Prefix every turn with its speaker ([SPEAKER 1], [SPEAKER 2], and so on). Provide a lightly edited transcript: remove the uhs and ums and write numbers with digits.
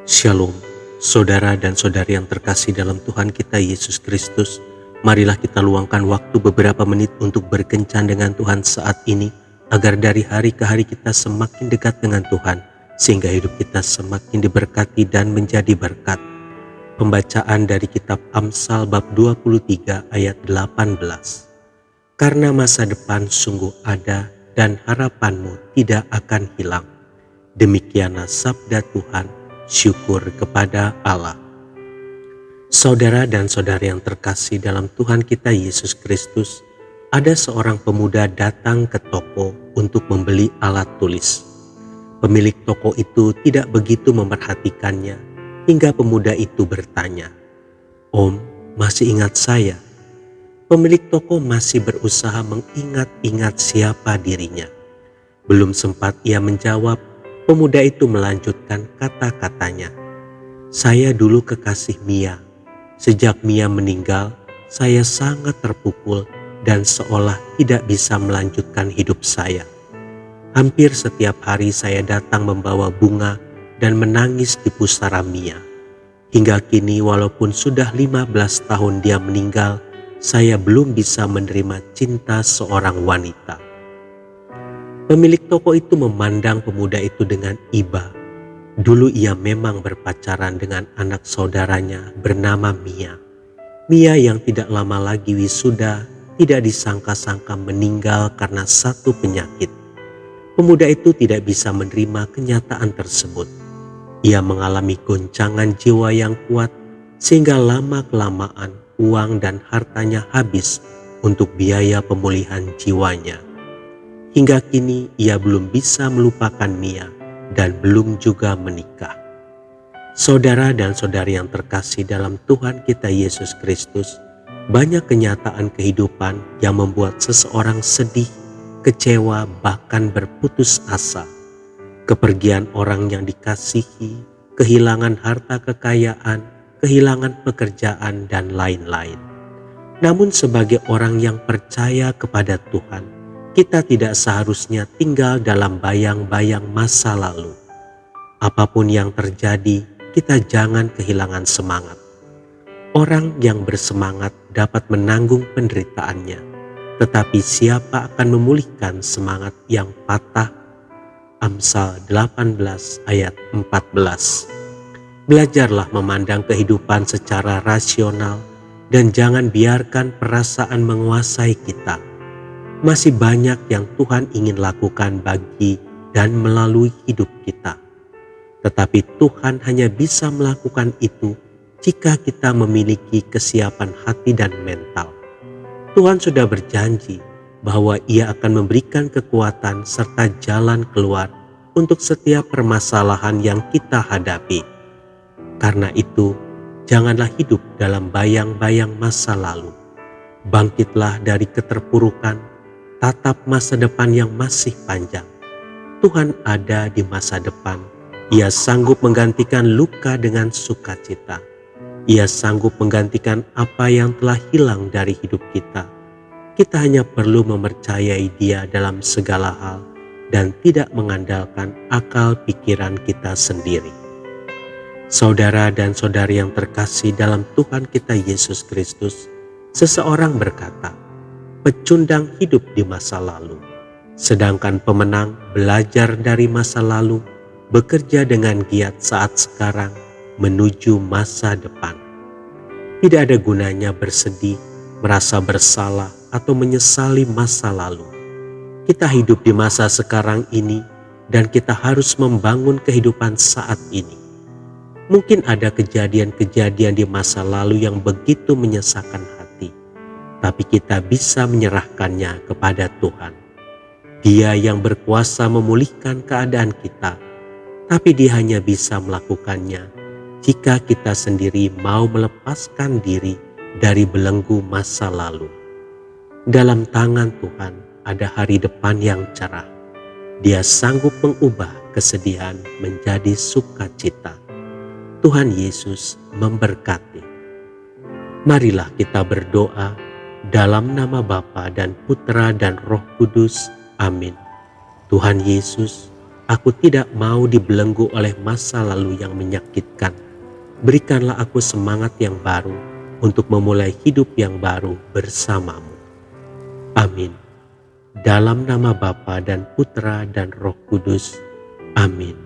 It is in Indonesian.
[SPEAKER 1] Shalom, saudara dan saudari yang terkasih dalam Tuhan kita Yesus Kristus. Marilah kita luangkan waktu beberapa menit untuk berkencan dengan Tuhan saat ini, agar dari hari ke hari kita semakin dekat dengan Tuhan, sehingga hidup kita semakin diberkati dan menjadi berkat. Pembacaan dari kitab Amsal bab 23 ayat 18. Karena masa depan sungguh ada dan harapanmu tidak akan hilang. Demikianlah sabda Tuhan, syukur kepada Allah. Saudara dan saudari yang terkasih dalam Tuhan kita Yesus Kristus, ada seorang pemuda datang ke toko untuk membeli alat tulis. Pemilik toko itu tidak begitu memperhatikannya, hingga pemuda itu bertanya, "Om, masih ingat saya?" Pemilik toko masih berusaha mengingat-ingat siapa dirinya. Belum sempat ia menjawab, pemuda itu melanjutkan kata-katanya, "Saya dulu kekasih Mia. Sejak Mia meninggal, saya sangat terpukul dan seolah tidak bisa melanjutkan hidup saya. Hampir setiap hari saya datang membawa bunga dan menangis di pusara Mia. Hingga kini walaupun sudah 15 tahun dia meninggal, saya belum bisa menerima cinta seorang wanita." Pemilik toko itu memandang pemuda itu dengan iba. Dulu ia memang berpacaran dengan anak saudaranya bernama Mia. Mia yang tidak lama lagi wisuda tidak disangka-sangka meninggal karena satu penyakit. Pemuda itu tidak bisa menerima kenyataan tersebut. Ia mengalami goncangan jiwa yang kuat sehingga lama-kelamaan uang dan hartanya habis untuk biaya pemulihan jiwanya. Hingga kini ia belum bisa melupakan Mia dan belum juga menikah. Saudara dan saudari yang terkasih dalam Tuhan kita Yesus Kristus, banyak kenyataan kehidupan yang membuat seseorang sedih, kecewa, bahkan berputus asa. Kepergian orang yang dikasihi, kehilangan harta kekayaan, kehilangan pekerjaan, dan lain-lain. Namun sebagai orang yang percaya kepada Tuhan, kita tidak seharusnya tinggal dalam bayang-bayang masa lalu. Apapun yang terjadi, kita jangan kehilangan semangat. Orang yang bersemangat dapat menanggung penderitaannya, tetapi siapa akan memulihkan semangat yang patah? Amsal 18 ayat 14. Belajarlah memandang kehidupan secara rasional dan jangan biarkan perasaan menguasai kita. Masih banyak yang Tuhan ingin lakukan bagi dan melalui hidup kita. Tetapi Tuhan hanya bisa melakukan itu jika kita memiliki kesiapan hati dan mental. Tuhan sudah berjanji bahwa Ia akan memberikan kekuatan serta jalan keluar untuk setiap permasalahan yang kita hadapi. Karena itu, janganlah hidup dalam bayang-bayang masa lalu. Bangkitlah dari keterpurukan, tatap masa depan yang masih panjang. Tuhan ada di masa depan. Ia sanggup menggantikan luka dengan sukacita. Ia sanggup menggantikan apa yang telah hilang dari hidup kita. Kita hanya perlu mempercayai Dia dalam segala hal dan tidak mengandalkan akal pikiran kita sendiri. Saudara dan saudari yang terkasih dalam Tuhan kita Yesus Kristus, seseorang berkata, "Pecundang hidup di masa lalu, sedangkan pemenang belajar dari masa lalu, bekerja dengan giat saat sekarang menuju masa depan." Tidak ada gunanya bersedih, merasa bersalah, atau menyesali masa lalu. Kita hidup di masa sekarang ini dan kita harus membangun kehidupan saat ini. Mungkin ada kejadian-kejadian di masa lalu yang begitu menyesakan hati, tapi kita bisa menyerahkannya kepada Tuhan. Dia yang berkuasa memulihkan keadaan kita, tapi Dia hanya bisa melakukannya jika kita sendiri mau melepaskan diri dari belenggu masa lalu. Dalam tangan Tuhan ada hari depan yang cerah. Dia sanggup mengubah kesedihan menjadi sukacita. Tuhan Yesus memberkati. Marilah kita berdoa dalam nama Bapa dan Putra dan Roh Kudus. Amin. Tuhan Yesus, Aku tidak mau dibelenggu oleh masa lalu yang menyakitkan. Berikanlah aku semangat yang baru untuk memulai hidup yang baru bersamamu. Amin. Dalam nama Bapa dan Putra dan Roh Kudus. Amin.